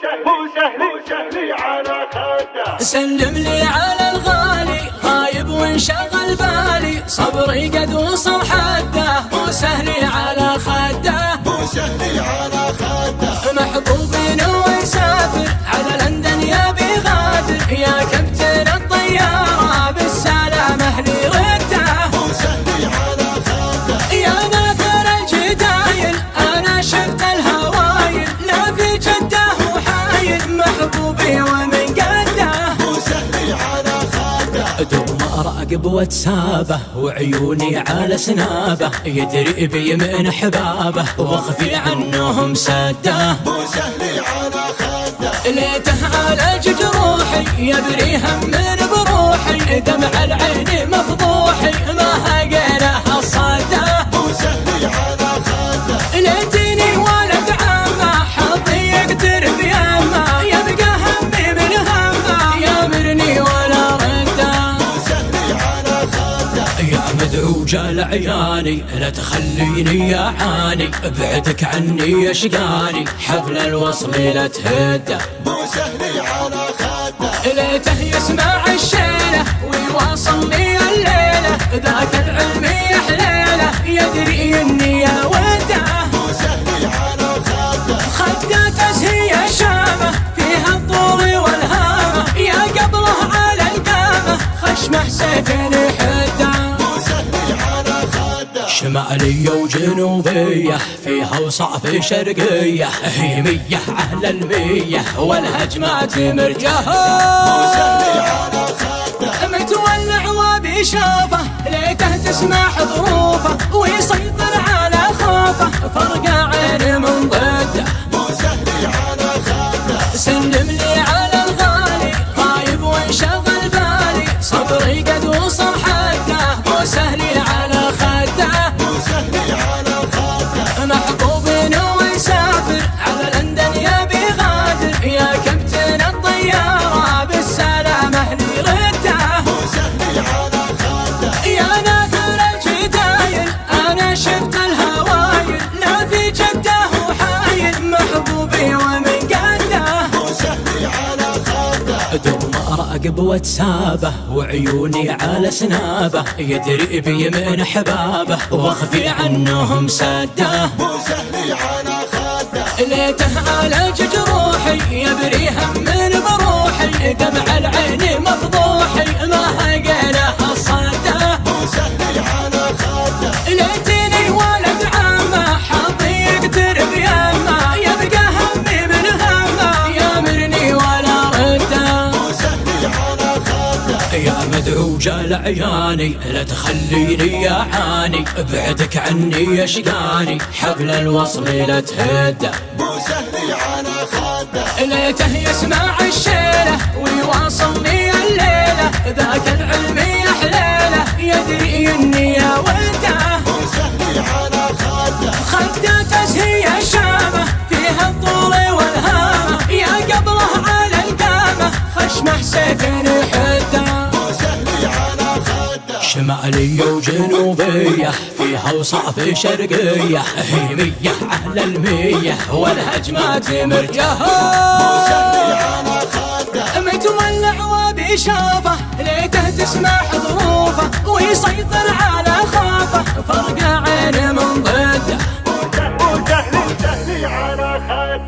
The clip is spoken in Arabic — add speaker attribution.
Speaker 1: سهلي على خده.
Speaker 2: سلم لي على الغالي غايب وانشغل بالي، صبري قد وصل حده، مو سهلي على خده،
Speaker 1: مو سهلي على خده.
Speaker 2: محبوبي نوى يسافر على لندن يبي غادر، يا كابتن الطيارة بالسلامة لي رده،
Speaker 1: مو سهلي على خده.
Speaker 2: يا ناثر الجدايل انا شفت الهوايل، لا في جده وحايل محبوبي ومن قده،
Speaker 1: مو سهلي على خده.
Speaker 2: دوم اراقب واتسابه وعيوني على سنابه، يدري بي من حبابه واخفي عنهم سده،
Speaker 1: مو سهلي على خده.
Speaker 2: ليته على جروحي يبريها من بروحي، دمع العين مفضوحي ما هقيناها الصده،
Speaker 1: مو سهلي على خده.
Speaker 2: ليتني ولد عمه حظي يقدر بيمه، يبقى همي من همه يامرني ولا رده،
Speaker 1: مو سهلي على خده.
Speaker 2: يا مدعوج العياني لا تخليني يا عاني، ابعدك عني يشقاني حبل الوصل لا تهده،
Speaker 1: مو سهلي على خده.
Speaker 2: ليته يسمع الشيله ويواصلني الليله، ذاك العلم يا حليله يدري اني يا وده،
Speaker 1: مو سهلي على خده.
Speaker 2: خدته هي شامه فيها الطول والهامه، يا قبله على القامه خشمه سيفين حده،
Speaker 1: مو سهلي على خده.
Speaker 2: شمالية وجنوبية فيها وصعب شرقية، هي 100 على 100 والهجمات مرتاحة،
Speaker 1: مو سهلي على خده.
Speaker 2: متولع وبيشوفه ليته تسمع ظروفه ويسيطر على خوفه، فرق عين من ضده،
Speaker 1: مو سهلي على خده.
Speaker 2: سلم لي على الغالي غايب وانشغل بالي، صبري قد وصل حده، مو سهلي على خده،
Speaker 1: مو سهلي على خده.
Speaker 2: محبوبي نوى يسافر على لندن يبي غادر، يا كابتن الطيارة بالسلامة لي رده،
Speaker 1: مو سهلي على خده.
Speaker 2: يا ناثر الجدايل انا شفت الهوايل، لا في جده وحايل محبوبي ومن قده،
Speaker 1: مو سهلي على خده.
Speaker 2: دوم اراقب واتسابه وعيوني على سنابه، يدري بي من حبابه واخفي عنهم سده،
Speaker 1: مو سهلي على خده.
Speaker 2: ليته على جروحي يبريها من بروحي، دمع العين مفضوحي ما هقيناها الصده،
Speaker 1: مو سهلي على خده.
Speaker 2: ليتني ولد عمه حظي يقدر بيمه، يبقى همي من همه يامرني ولا رده،
Speaker 1: مو سهلي على خده.
Speaker 2: يا مدعوج العياني لا تخليني يا عاني، ابعدك عني يشقاني حبل الوصل لا تهده،
Speaker 1: مو سهلي على خده.
Speaker 2: ليته يسمع الشيله ويواصلني الليله، ذاك العلم يا حليله يدري اني يا وده،
Speaker 1: مو سهلي على خده.
Speaker 2: خدته هي شامه فيها الطول والهامه، يا قبله على القامه خشمه سيفين حده،
Speaker 1: مو سهلي على خده.
Speaker 2: شمالية وجنوبية فيها وصعب شرقية، هي 100 على 100 والهجمات مرتاحة،
Speaker 1: مو سهلي على خده.
Speaker 2: متولع وبيشوفه ليته تسمع ظروفه ويسيطر على خوفه، فرق عين من ضده،
Speaker 1: مو سهلي على خده.